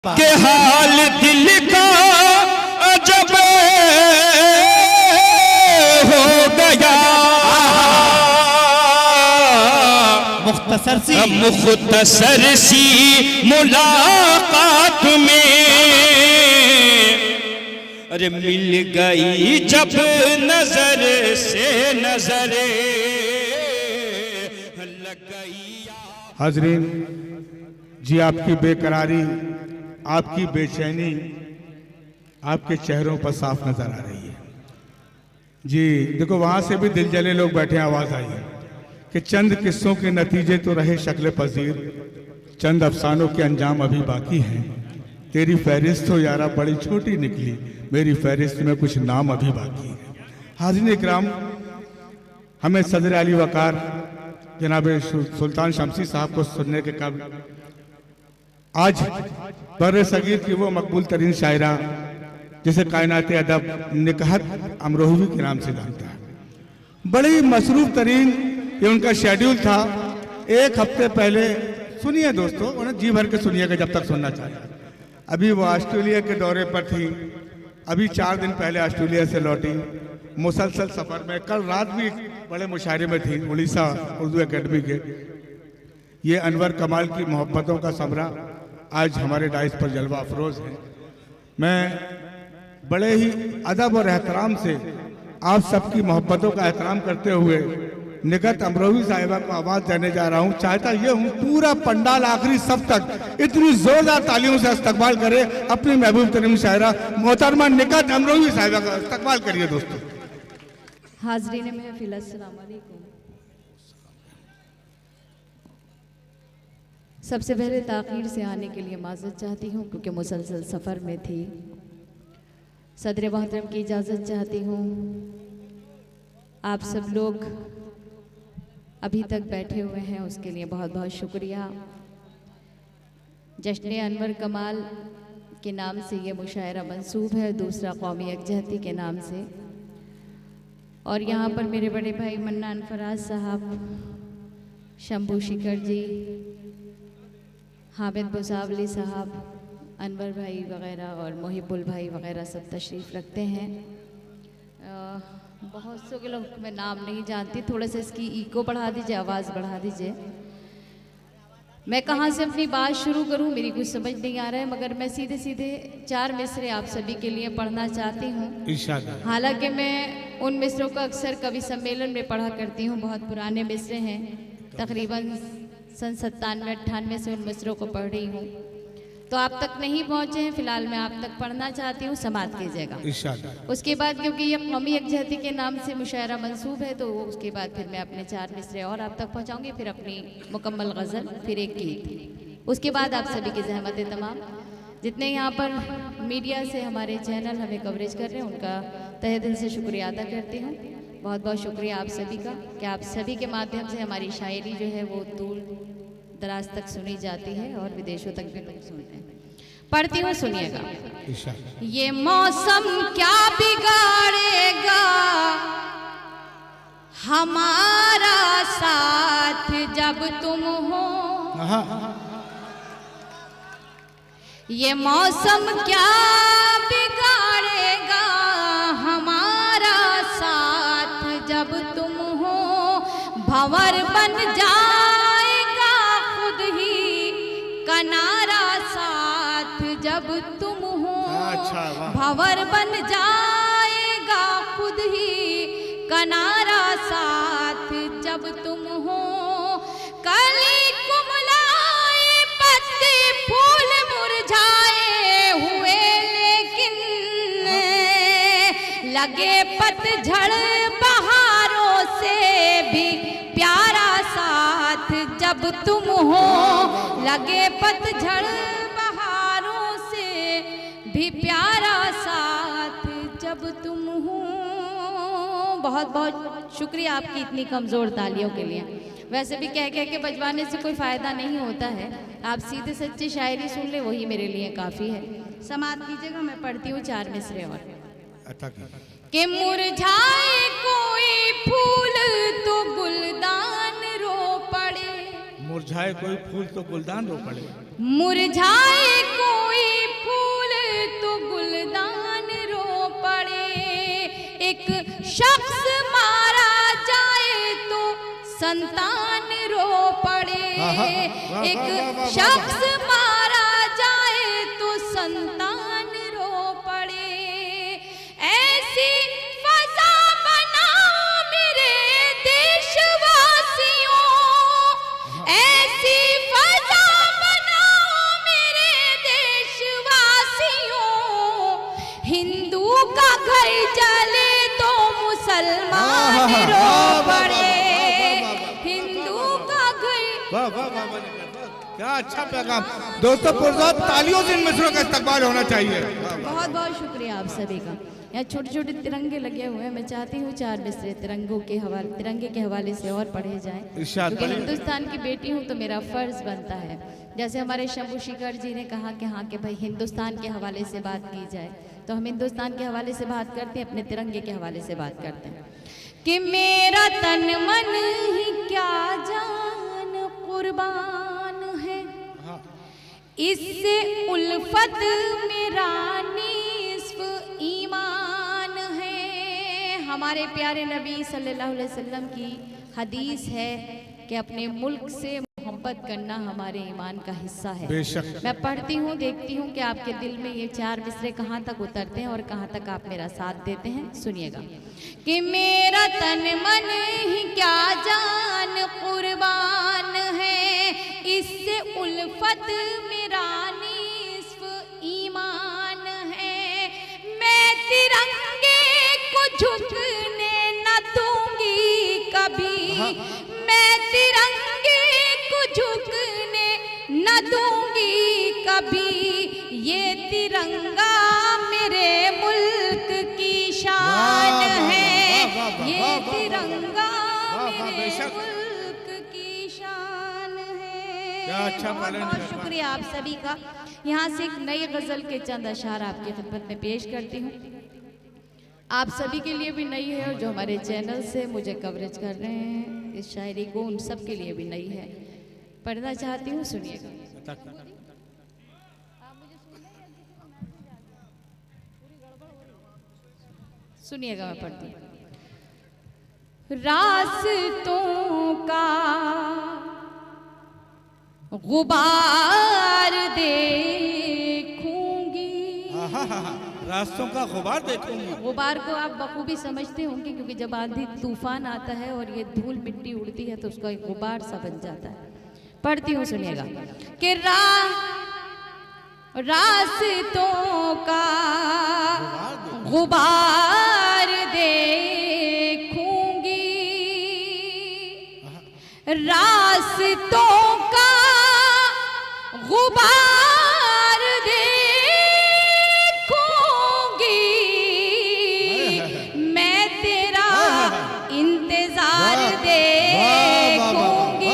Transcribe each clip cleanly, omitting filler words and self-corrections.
के हाल दिल का अजब हो गया। मुख्तसर सी मुलाकात में अरे मिल गई जब नजर से नजर लग गई। हाज़रीन जी, आपकी बेकरारी, आपकी बेचैनी आपके चेहरों पर साफ नजर आ रही है। जी देखो, वहां से भी दिल जले लोग बैठे, आवाज आई है कि चंद किस्सों के नतीजे तो रहे शक्ल पजीर, चंद अफसानों के अंजाम अभी बाकी हैं। तेरी फहरिस्त तो यारा बड़ी छोटी निकली, मेरी फहरिस्त में कुछ नाम अभी बाकी है। हाज़रीन इकराम, हमें सदर अली वकार जनाब सुल्तान शमसी साहब को सुनने के कब आज बर्र सगीर की वो मकबूल तरीन शायरा जिसे कायनात अदब निकहत अमरोही के नाम से जानता है, बड़ी मसरूफ तरीन ये उनका शेड्यूल था। एक हफ्ते पहले सुनिए दोस्तों, उन्हें जी भर के सुनिएगा जब तक सुनना चाहिए। अभी वो ऑस्ट्रेलिया के दौरे पर थी, अभी 4 दिन पहले ऑस्ट्रेलिया से लौटी, मुसलसल सफ़र में, कल रात भी बड़े मुशायरे में थी उड़ीसा उर्दू एकेडमी के। ये अनवर कमाल की मोहब्बतों का समरा आज हमारे डाइस पर जलवा अफरोज है। मैं बड़े ही अदब और एहतराम से आप सबकी मोहब्बतों का एहतराम करते हुए निगत अमरोही साहिबा को आवाज़ देने जा रहा हूँ। चाहता ये हूँ पूरा पंडाल आखिरी सब तक इतनी जोरदार तालियों से इस्तकबाल करे अपनी महबूब तरीन शायरा मोहतरमा निगत अमरोही साहिबा का इस्तकबाल करिए दोस्तों। हाज़रीन महफिल, अस्सलाम वालेकुम। सबसे पहले ताख़ीर से आने के लिए माज़रत चाहती हूँ क्योंकि मुसलसल सफ़र में थी। सदर मोहतरम की इजाज़त चाहती हूँ। आप सब लोग अभी तक बैठे हुए हैं उसके लिए बहुत बहुत शुक्रिया। जश्न अनवर कमाल के नाम से ये मुशायरा मंसूब है, दूसरा कौमी यकजहती के नाम से। और यहाँ पर मेरे बड़े भाई मन्नान फराज साहब, शंभू शिकर जी, हामिद बुसावली साहब, अनवर भाई वग़ैरह और मोहिबुल भाई वग़ैरह सब तशरीफ़ रखते हैं। बहुत से लोग मैं नाम नहीं जानती, थोड़ा सा इसकी इको बढ़ा दीजिए, आवाज़ बढ़ा दीजिए। मैं कहाँ से अपनी बात शुरू करूँ मेरी कुछ समझ नहीं आ रहा है, मगर मैं सीधे सीधे 4 मिसरे आप सभी के लिए पढ़ना चाहती हूँ। हालांकि मैं उन मिसरों को अक्सर कवि सम्मेलन में पढ़ा करती हूँ, बहुत पुराने मिसरे हैं, तकरीबन सन 97-98 से उन मिसरों को पढ़ रही हूँ, तो आप तक नहीं पहुँचे हैं। फिलहाल मैं आप तक पढ़ना चाहती हूँ, समात कीजिएगा। उसके बाद क्योंकि ये कौमी यकजहती के नाम से मुशायरा मंसूब है, तो उसके बाद फिर मैं अपने 4 मिसरे और आप तक पहुँचाऊँगी, फिर अपनी मुकम्मल गज़ल, फिर एक गीत। उसके बाद आप सभी की ज़हमत तमाम जितने यहाँ पर मीडिया से हमारे चैनल हमें कवरेज कर रहे हैं उनका तहे दिल से शुक्रिया अदा करती हूँ। बहुत बहुत शुक्रिया आप सभी का कि आप सभी के माध्यम से हमारी शायरी जो है वो दूर दराज तक सुनी जाती है और विदेशों तक भी लोग सुनते हैं। पढ़ती हूँ, सुनिएगा। ये मौसम क्या बिगाड़ेगा हमारा साथ जब तुम हो, ये मौसम क्या बिगाड़ेगा हमारा साथ जब तुम हो, भंवर बन जाएगा खुद ही कनारा साथ जब तुम हो, भंवर बन जाएगा खुद ही कनारा साथ जब तुम हो। कली कुमलाए पत्ते फूल मुरझाए हुए, लेकिन लगे पतझड़ बहारों से भी प्यारा साथ जब तुम हो, लगे पतझड़ बहारों से भी प्यारा साथ जब तुम हो। बहुत बहुत शुक्रिया आपकी इतनी कमज़ोर तालियों के लिए। वैसे भी कह के बजवाने से कोई फ़ायदा नहीं होता है, आप सीधे सच्ची शायरी सुन ले, वही मेरे लिए काफ़ी है। समात कीजिएगा, मैं पढ़ती हूँ 4 मिसरे और। कि मुरझाए कोई फूल तो गुलदान रो पड़े, मुरझाए कोई फूल तो गुलदान रो पड़े, मुरझाए कोई संतान रो पड़े। एक वाह, वाह, शख्स मारा जाए तो संतान रो पड़े। ऐसी फजा बनाओ मेरे देशवासियों, ऐसी फजा बनाओ मेरे देशवासियों। हिंदू का घर जले तो मुसलमान रो पड़े। हिंदू का घर। वाह वाह वाह वाह, क्या अच्छा पैगाम। दोस्तों पुरजोर तालियों से इन मिसरों का इस्तकबाल होना चाहिए। बहुत बहुत शुक्रिया आप सभी का। यहाँ छोटे छोटे तिरंगे लगे हुए हैं। मैं चाहती हूँ 4 मिसरे तिरंगे के हवाले से और पढ़े जाएं, इरशाद क्योंकि करें। हिंदुस्तान की बेटी हूँ तो मेरा फर्ज बनता है। जैसे हमारे शंभू शिखर जी ने कहा कि हाँ कि भाई हिंदुस्तान के हवाले से बात की जाए, तो हम हिंदुस्तान के हवाले से बात करते हैं, अपने तिरंगे के हवाले से बात करते हैं कि मेरा तन मन ही क्या जान कुर्बान है, इससे उल्फत मेरा निस्फ ईमान है। हमारे प्यारे नबी सल्लल्लाहु अलैहि वसल्लम की हदीस है कि अपने मुल्क से मोहब्बत करना हमारे ईमान का हिस्सा है। बेशक। मैं पढ़ती हूँ, देखती हूँ कि आपके दिल में ये 4 मिसरे कहाँ तक उतरते हैं और कहाँ तक आप मेरा साथ देते हैं। सुनिएगा कि मेरा तन मन ही क्या जान कुर्बान है, इससे उल्फत मेरा निस्फ ईमान है। मैं तिरंगे को झुकने न दूंगी कभी, मैं तिरंगे को झुकने न दूंगी कभी। ये तिरंगा मेरे मुल्क की शान है, ये तिरंगा मेरे मुल्क की शान है। क्या अच्छा बहुत पढ़े बहुत हैं। शुक्रिया आप सभी का। यहाँ से एक नई गजल के चंद अशार आपकी खिदमत में पेश करती हूँ। आप सभी के लिए भी नई है और जो हमारे चैनल से मुझे कवरेज कर रहे हैं इस शायरी को, उन सब के लिए भी नई है। पढ़ना चाहती हूँ, सुनिएगा। सुनिएगा, मैं पढ़ती हूँ। रास्तों का गुबार देखूंगी। रास्तों का गुबार देखूंगी। गुबार को आप बखूबी समझते होंगे, क्योंकि जब आंधी तूफान आता है और ये धूल मिट्टी उड़ती है तो उसका एक गुबार सा बन जाता है। पढ़ती हूँ, सुनिएगा कि रास्तों का गुबार देखूंगी, रास्तों का गुबार देखूंगी, मैं तेरा इंतजार देखूंगी।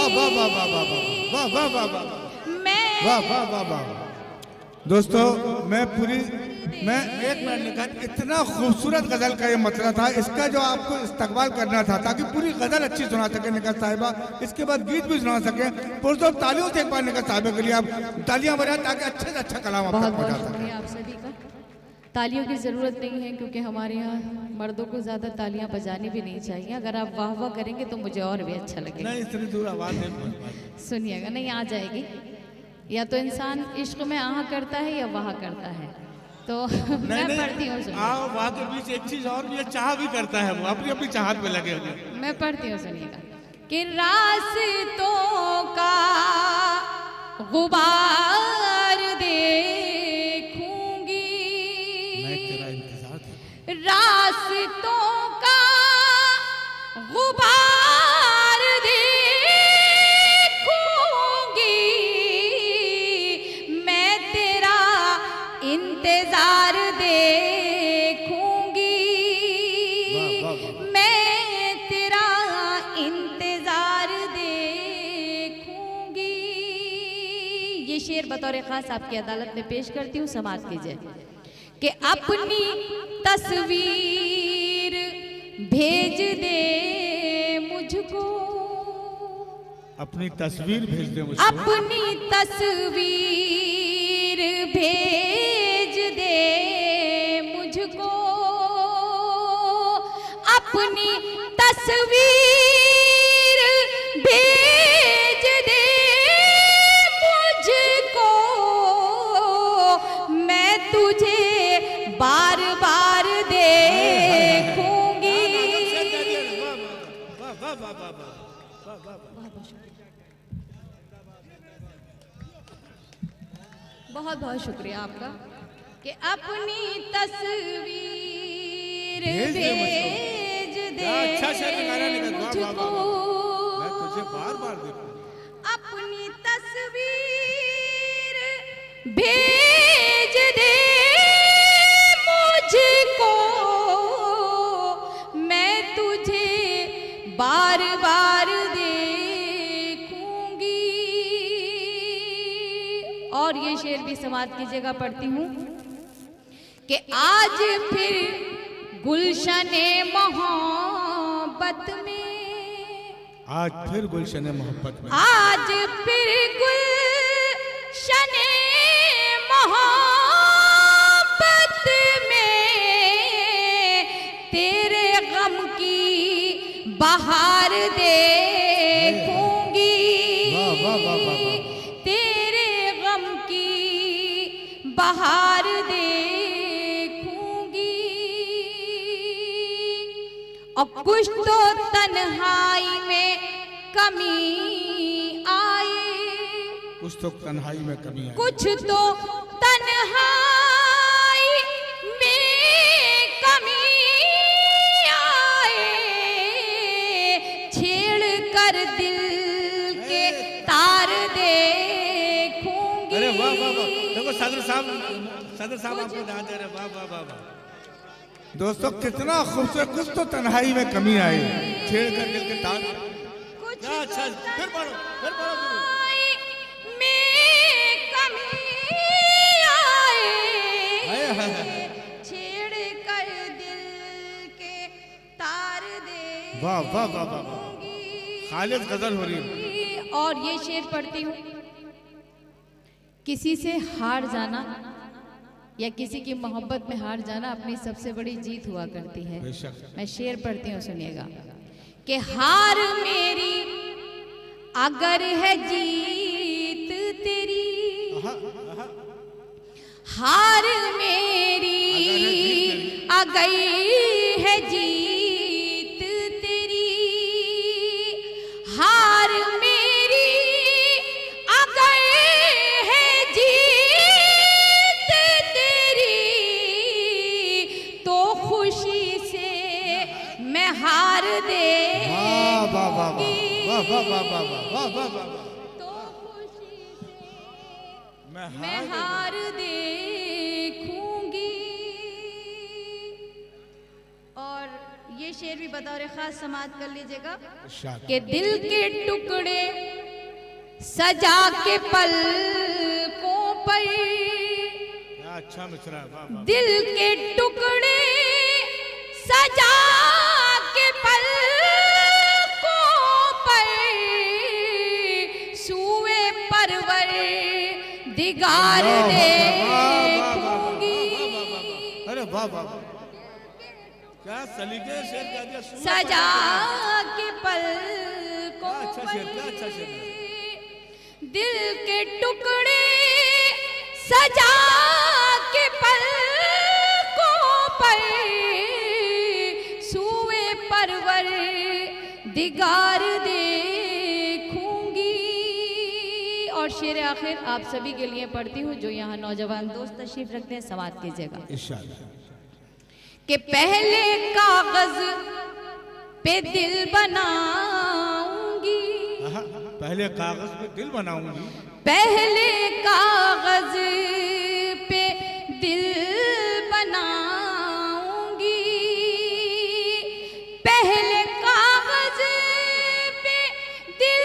दोस्तों मैं एक मिनट निकाल, इतना खूबसूरत गजल का ये मतलब था, इसका जो आपको इस्तकबाल करना था ताकि पूरी गजल अच्छी सुना सके निकाल साहिबा, इसके बाद गीत भी सुना सके। पुरजोर तालियों से एक बार निकाल साहिबा के लिए आप तालियां बजाएं ताकि अच्छे से अच्छा कलाम आप बहुत तक बहुत पहुंचा सके। शुक्रिया आप सभी का। तालियों की ज़रूरत नहीं है, क्योंकि हमारे यहाँ मर्दों को ज़्यादा तालियां बजानी भी नहीं चाहिए। अगर आप वाह वाह करेंगे तो मुझे और भी अच्छा लगेगा। नहीं, इतनी दूर आवाज नहीं। सुनिएगा, नहीं आ जाएगी। या तो इंसान इश्क में आह करता है या वाह करता है। तो मैं पढ़ती हूँ, आओ वहाँ के बीच एक चीज और भी है, चाह भी करता है, वो अपनी अपनी चाहत में लगे हुए। मैं पढ़ती हूँ, सुनिएगा कि रास्तों का गुबार देखूंगी, मैं तेरा इंतजार था। रास्तों का गुबार देखूंगी, मैं तेरा इंतजार देखूंगी, मैं तेरा इंतजार देखूंगी। ये शेर बतौर खास आपकी अदालत में पेश करती हूँ, समाप्त कीजिए कि अपनी तस्वीर भेज दे मुझको, अपनी तस्वीर भेज दे मुझको, अपनी तस्वीर भेज दे मुझको, अपनी तस्वीर भेज दे मुझको, मैं तुझे बार बार देखूंगी। बहुत बहुत शुक्रिया आपका कि अपनी तस्वीर भेज दे अच्छा शेर गाना निकल, वाह, वाह, मुझको, मैं तुझे बार बार देखूं। अपनी तस्वीर भेज दे मुझको, मैं तुझे बार बार देखूंगी। और ये शेर भी समाज की जगह पढ़ती हूँ कि आज फिर गुलशने मोहब्बत में, आज फिर गुलशन मोहब्बत में, आज फिर गुलशने मोहब्बत में तेरे गम की बहार देखूंगी। वाह, वाह, वाह, वाह, वाह। तेरे गम की बहार और कुछ तो तन्हाई में कमी आए, कुछ तो तन्हाई में कमी आई, कुछ तो तन्हाई में कमी आए, छेड़ कर दिल के तार देखूंगी। अरे वाह वाह वाह, देखो सदर साहब आपको ध्यान दे रहे, वाह वाह वाह वाह। दोस्तों कितना खूबसूरत, कुछ तो तन्हाई में कमी आई, छेड़ कर दिल के तार। कुछ अच्छा, फिर पढ़ो में कमी आए, छेड़ कर दिल के तार दे। वाह वाह वाह वाह, खालिद गजल हो रही है। और ये शेर पढ़ती हूँ, किसी से हार जाना या किसी की मोहब्बत में हार जाना अपनी सबसे बड़ी जीत हुआ करती है। मैं शेर पढ़ती हूँ, सुनिएगा कि हार मेरी अगर है जीत तेरी, हार मेरी अगर है जीत तेरी, हार मेरी अगर है जीत तेरी, तो खुशी से मैं हार दे। वाह वाह वाह वाह वाह वाह वाह वाह वाह वाह वाह, तो खुशी से मैं मैं हार देखूंगी। और ये शेर भी बतौर खास समाज कर लीजिएगा कि दिल के टुकड़े सजा के पलकों पर, अच्छा मिश्रा, वाह वाह। दिल के टुकड़े सजा के पलकों पर, सूए परवर दिगार देखूंगी। अरे वाह वाह, क्या सलीके शेर कह दिया, सजा के पलकों अच्छा शेर, क्या अच्छा शेर। दिल के टुकड़े सजा के पलकों पर, सूए परवर दिगार देखूंगी। और शेर आखिर आप सभी के लिए पढ़ती हूँ जो यहाँ नौजवान दोस्त तशरीफ रखते हैं, समाज की जगह कि पहले कागज पे दिल बनाऊंगी, पहले कागज पे दिल बनाऊंगी, पहले कागज पे दिल बनाऊंगी, पहले कागज पे दिल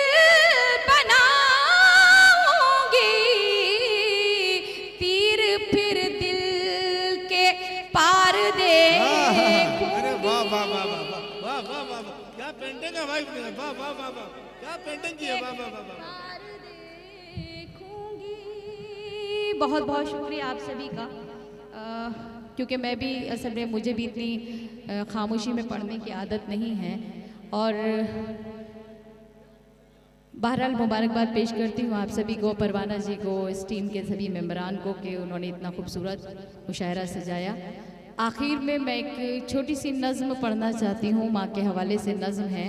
बनाऊंगी, तीर फिर दिल के पार दे। अरे वाह वाह वाह वाह वाह वाह वाह वाह, क्या पेंटिंग है भाई, वाह वाह वाह वाह, क्या पेंटिंग की है, वाह वाह वाह वाह। बहुत बहुत शुक्रिया आप सभी का, क्योंकि मैं भी असल में मुझे भी इतनी खामोशी में पढ़ने की आदत नहीं है। और बहरहाल मुबारकबाद पेश करती हूँ आप सभी को, परवाना जी को, इस टीम के सभी मेंबरान को कि उन्होंने इतना खूबसूरत मुशायरा सजाया। आखिर में मैं एक छोटी सी नज़्म पढ़ना चाहती हूँ, माँ के हवाले से नज़्म है,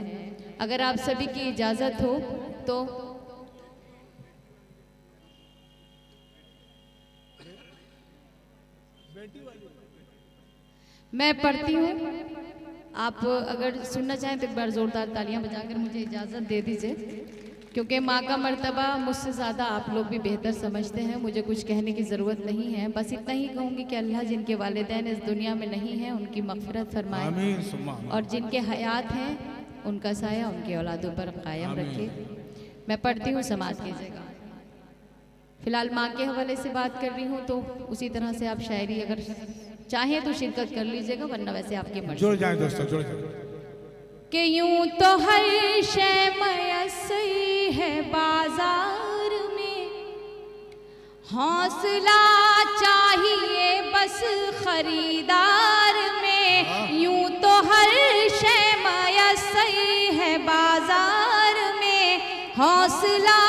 अगर आप सभी की इजाज़त हो तो। मैं पढ़ती हूँ, आप अगर सुनना चाहें तो एक बार ज़ोरदार तालियां बजाकर मुझे इजाज़त दे दीजिए, क्योंकि माँ का मर्तबा मुझसे ज़्यादा आप लोग भी बेहतर समझते हैं, मुझे कुछ कहने की ज़रूरत नहीं है। बस इतना ही कहूँगी कि अल्लाह जिनके वालिदैन इस दुनिया में नहीं हैं उनकी मग़फ़िरत फरमाए, आमीन सुम्मा आमीन। और जिनके हयात हैं उनका साया उनके औलादों पर कायम रखे। मैं पढ़ती हूँ, समाज कीजिएगा। फ़िलहाल माँ के हवाले से बात कर रही हूँ, तो उसी तरह से आप शायरी अगर चाहें तो शिरकत कर लीजिएगा, वरना वैसे आपकी मर्ज़ी। जुड़ जाए दोस्तों, जुड़ जाए। कि यूं तो हर शय मयस्सर है बाजार में, हौसला चाहिए बस खरीदार में। यूं तो हर शय मयस्सर है बाजार में, हौसला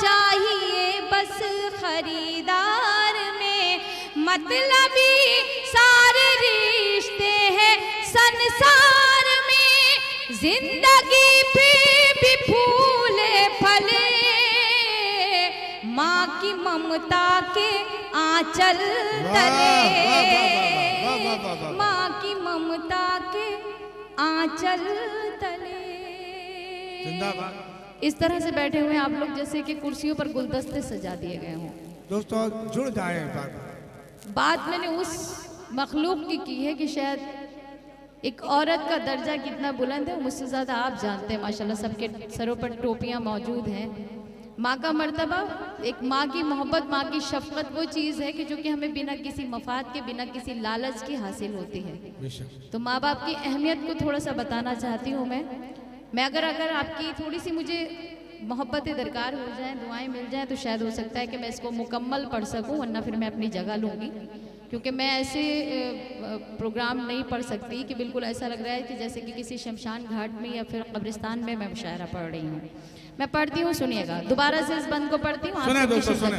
चाहिए बस खरीदार में। मतलबी सारे रिश्ते हैं संसार में, जिंदगी फिर भी फूले फले, माँ की ममता के आंचल तले, माँ की ममता के आंचल तले। जिंदाबाद। इस तरह से बैठे हुए हैं आप लोग जैसे कि कुर्सियों पर गुलदस्ते सजा दिए गए हों। दोस्तों जुड़ जाए। बात मैंने उस मखलूक की है कि शायद एक औरत का दर्जा कितना बुलंद है मुझसे ज़्यादा आप जानते हैं। माशाल्लाह सबके सरों पर टोपियाँ मौजूद हैं। माँ का मर्तबा, एक माँ की मोहब्बत, माँ की शफकत वो चीज़ है कि जो कि हमें बिना किसी मफाद के, बिना किसी लालच के हासिल होती है। तो माँ बाप की अहमियत को थोड़ा सा बताना चाहती हूँ मैं अगर आपकी थोड़ी सी मुझे मोहब्बतें दरकार हो जाएं, दुआएं मिल जाएं, तो शायद हो सकता है कि मैं इसको मुकम्मल पढ़ सकूं, वरना फिर मैं अपनी जगह लूँगी, क्योंकि मैं ऐसे प्रोग्राम नहीं पढ़ सकती कि बिल्कुल ऐसा लग रहा है कि जैसे कि किसी शमशान घाट में या फिर कब्रिस्तान में मैं मुशायरा पढ़ रही हूँ। मैं पढ़ती हूँ, सुनिएगा। दोबारा से इस बंद को पढ़ती हूँ, सुने दोस्तों, सुने।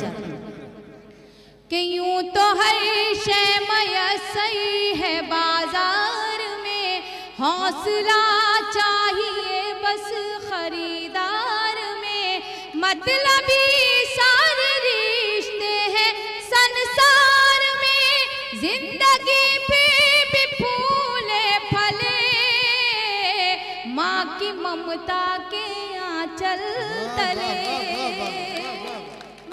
कि यूं तो हर शय मयस्सर है बाजार में, हौसला चाहिए बस खरीदार में। मतलबी सारे रिश्ते हैं संसार में, जिंदगी फिर भी फूले फले, माँ की ममता के आंचल तले,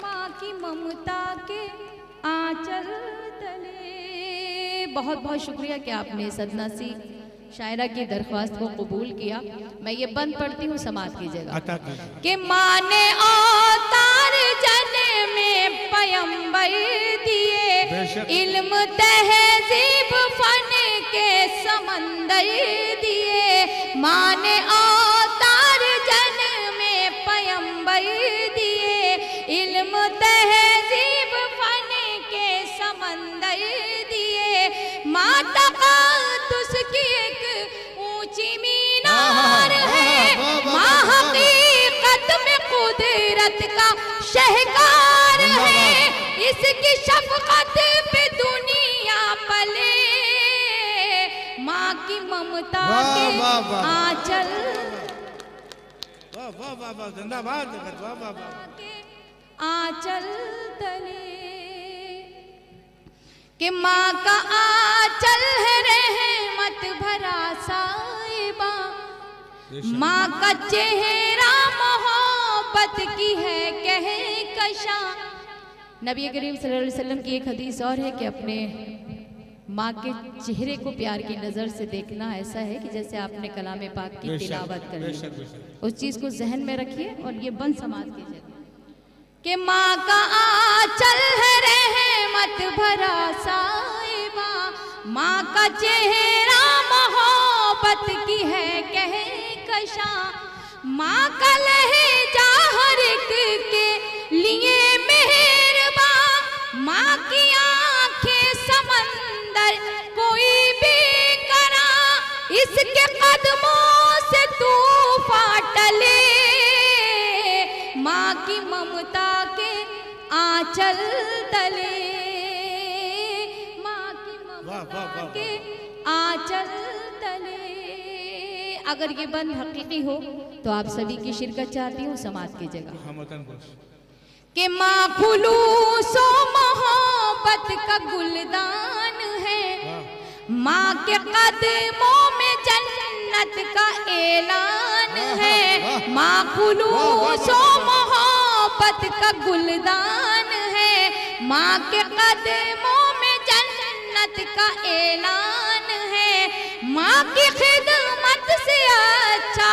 माँ की ममता के आंचल तले। बहुत बहुत शुक्रिया कि आपने सदना सी शायरा की दरख्वास्त को कबूल किया। मैं ये बंद पढ़ती हूँ, समात कीजिएगा। कि माने अवतार जन में पैगंबर दिए, इल्म तहजीब फन के समंदर दिए। माने अवतार जन में पैगंबर दिए, इल्म तहजीब फन के समंदर दिए। माता की एक ऊंची मीनार है, माँ हकीकत में कुदरत का शहकार है। इसकी शफकत पे दुनिया पले, माँ की ममता के आंचल, जिंदाबाद, आंचल तले। कि माँ का आंचल है रहमत भरा साहिबा, माँ का चेहरा मोहब्बत की है कहकशा। नबी करीम सल्लल्लाहु अलैहि वसल्लम की एक हदीस और है कि अपने माँ के चेहरे को प्यार की नज़र से देखना ऐसा है कि जैसे आपने कलाम पाक की तिलावत करनी। उस चीज़ को जहन में रखिए और ये बंद समाज कीजिए कि माँ का आंचल है रहमत भरा साहिबा, माँ का चेहरा मोहब्बत की है कहकशा। माँ का लहजा हर एक के लिए मेहरबान, माँ की आंखें समंदर कोई भी करा, इसके कदमों से तूफान टले, की ममता के आंचल तले, माँ की ममता के आंचल तले। अगर ये बंद हकीकी हो तो आप सभी की शिरकत चाहती हूँ, समाज की जगह कि माँ खुलूसो मोहब्बत का गुलदान है, माँ के कदमों में जन्नत का ऐलान है। माँ खुलूसो मोहब्बत का गुलदान है, माँ के कदमों में जन्नत का ऐलान है। माँ की खिदमत से अच्छा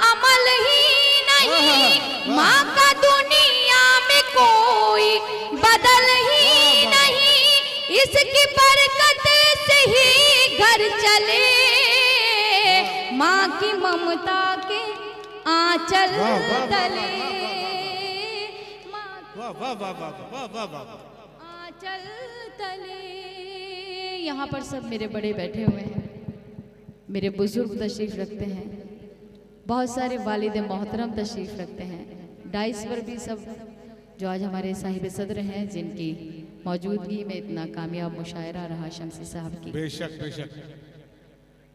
अमल ही नहीं, माँ का दुनिया में कोई बदल ही नहीं, इसकी बरकत से ही घर चले। माँ की ममता के आंचल तले, आंचल तले। यहाँ पर सब मेरे बड़े बैठे हुए हैं, मेरे बुजुर्ग तशरीफ रखते हैं, बहुत सारे वालिद मोहतरम तशरीफ रखते हैं। डाइस पर भी सब जो आज हमारे साहिब सदर हैं, जिनकी मौजूदगी में इतना कामयाब मुशायरा रहा शमसी साहब की, बेशक बेशक,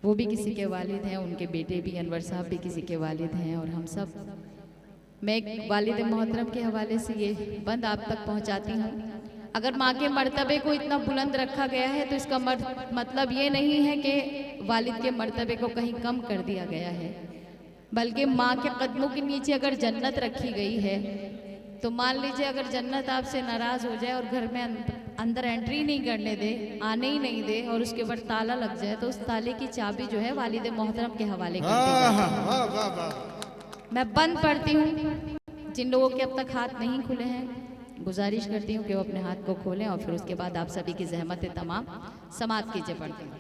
वो भी किसी के वालिद हैं, उनके बेटे भी अनवर साहब भी किसी के वालिद हैं, और हम सब। मैं एक वालिद मोहतरम के हवाले से ये बंद आप तक पहुंचाती हूँ। अगर माँ के मर्तबे को इतना बुलंद रखा गया है तो इसका मतलब ये नहीं है कि वालिद के मर्तबे को कहीं कम कर दिया गया है, बल्कि माँ के कदमों के नीचे अगर जन्नत रखी गई है तो मान लीजिए अगर जन्नत आपसे नाराज़ हो जाए और घर में अंदर एंट्री नहीं करने दे, आने ही नहीं दे, और उसके ऊपर ताला लग जाए, तो उस ताले की चाबी जो है वालिद मोहतरम के हवाले कर दी जाती। मैं बंद पढ़ती हूँ। जिन लोगों के अब तक हाथ नहीं खुले हैं, गुजारिश करती हूँ कि वो अपने हाथ को खोलें, और फिर उसके बाद आप सभी की ज़हमत तमाम समाप्त कीजिए पढ़ते हैं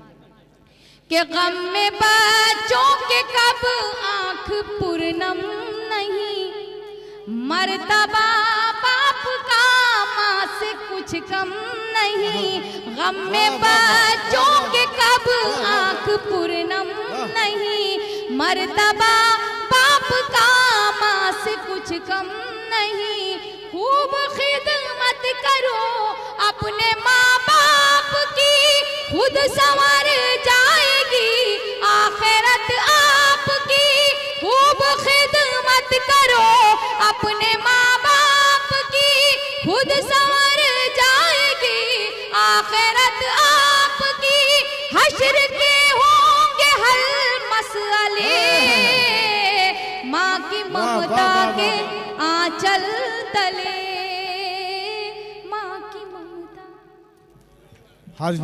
कि गम में बच्चों के कब आँख पूर्णम नहीं, मर्तबा बाप का माँ से कुछ कम नहीं। गम में बच्चों के कब आँख पूर्णम नहीं, मर्तबा बाप का माँ से कुछ कम नहीं। खूब खिदमत करो अपने माँ बाप की, खुद संवर जाएगी आखिरत आपकी। खूब खिदमत करो अपने माँ बाप की, खुद संवर जाएगी आखिरत आपकी। हश्र के होंगे हल मसले, माँ की ममता के आंचल तले, माँ की ममता।